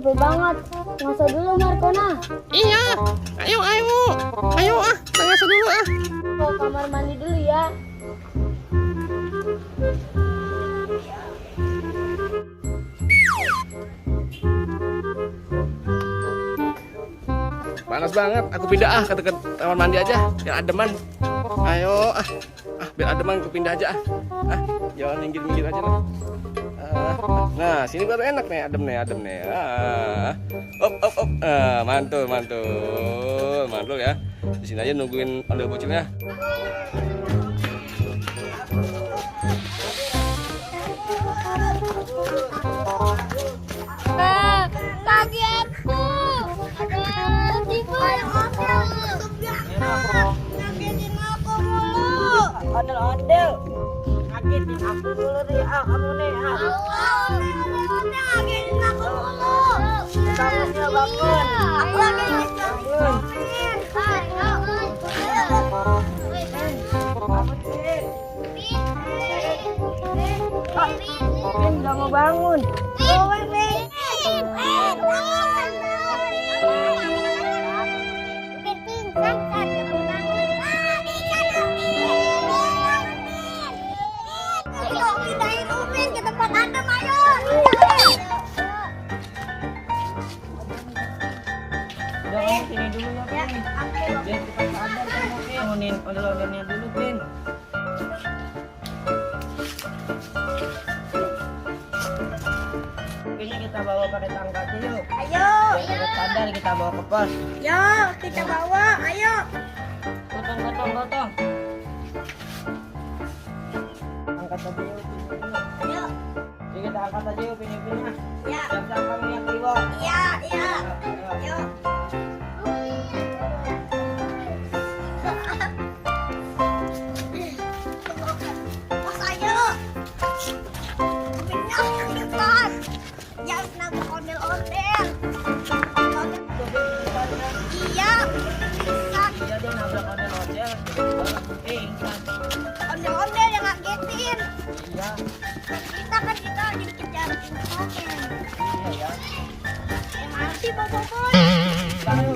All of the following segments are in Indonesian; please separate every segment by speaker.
Speaker 1: capek banget. Ngasa dulu Markona.
Speaker 2: Iya, ayo ngasa dulu ah.
Speaker 1: Mau kamar mandi dulu ya.
Speaker 2: Panas banget, aku pindah ke dekat kamar mandi aja, biar ademan. Ayo biar ademan aku pindah aja jangan minggir aja lah. Nah, sini baru enak nih, adem nih. Op. Mantul ya. Di sini aja nungguin ondel bocilnya.
Speaker 1: Kaki aku. Ngagetin aku mulu.
Speaker 3: Ondel-ondel ngagetin aku dulu nih, kamu nih,
Speaker 1: Ondel ngagetin aku mulu.
Speaker 3: bangun.
Speaker 1: Aku lagi
Speaker 3: Bangun. Pin udah mau bangun. Udah kamu sini dulu ya, Pin. Biar cepat sadar kamu, Pin. Bangunin ondel-ondelnya dulu, Pin. Ini kita bawa pakai tangga aja yuk.
Speaker 1: Ayo.
Speaker 3: Biar cepat sadar kita bawa ke pos.
Speaker 1: Yo, kita bawa. Ayo.
Speaker 3: Gotong. Angkat aja yuk, Pin.
Speaker 1: Ayo.
Speaker 3: Jadi kita angkat aja yuk, Pin-pinnya.
Speaker 1: Ya.
Speaker 3: Siap-siap kamu yang kliwok.
Speaker 1: Iya.
Speaker 3: Ayo.
Speaker 1: Ayo. Pas ayo. Benyok yang depan. Jangan nabrak ondel-ondel. Iya. Pingsan.
Speaker 3: Iya, dia nabrak ondel-ondel. Pingsan.
Speaker 1: Ondel-ondel yang ngagetin.
Speaker 3: Iya.
Speaker 1: Kita dikejar ondel.
Speaker 3: Iya ya.
Speaker 1: Mana sih Bobo?
Speaker 3: Baru.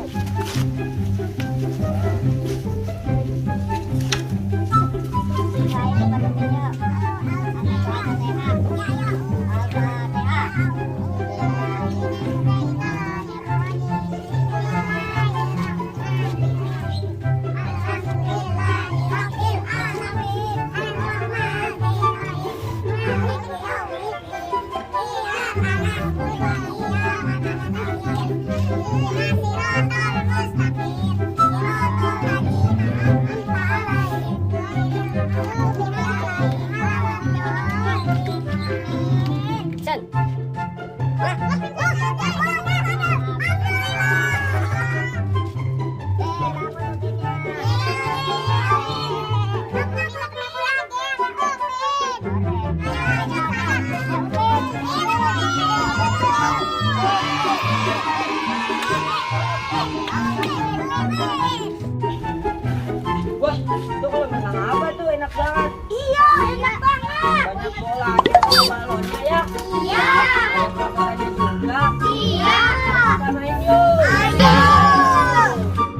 Speaker 3: Wah, itu kalau menang apa tuh enak banget.
Speaker 1: Iya, enak banget.
Speaker 3: Banyak bolanya sama balonnya ya.
Speaker 1: Iya.
Speaker 3: Ada kameranya juga.
Speaker 1: Iya.
Speaker 3: Kita main yuk.
Speaker 1: Ayo.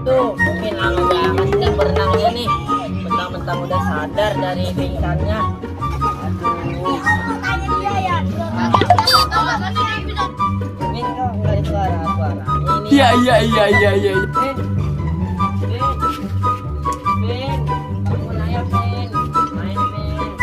Speaker 3: Tuh, mungkin lama banget nih berenangnya nih. Mentang-mentang udah sadar dari pingsannya. Aduh.
Speaker 1: Tanya dia ya.
Speaker 3: Min kok nggak ada suara-suara. Ini.
Speaker 2: Iya.
Speaker 3: Min. Bangun ayo, Min. Main, Min.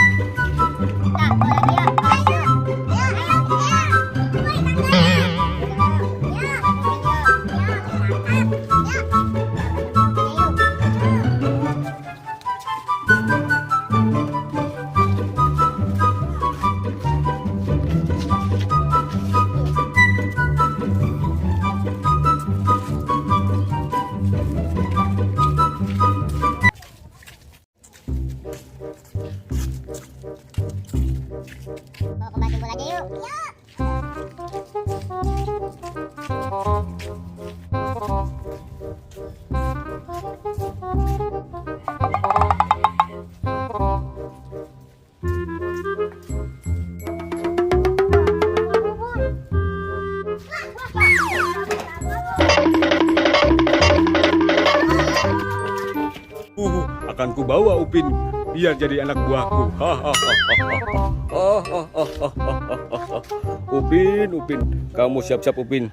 Speaker 4: akan kubawa Upin biar jadi anak buahku. Upin, Upin, kamu siap-siap Upin.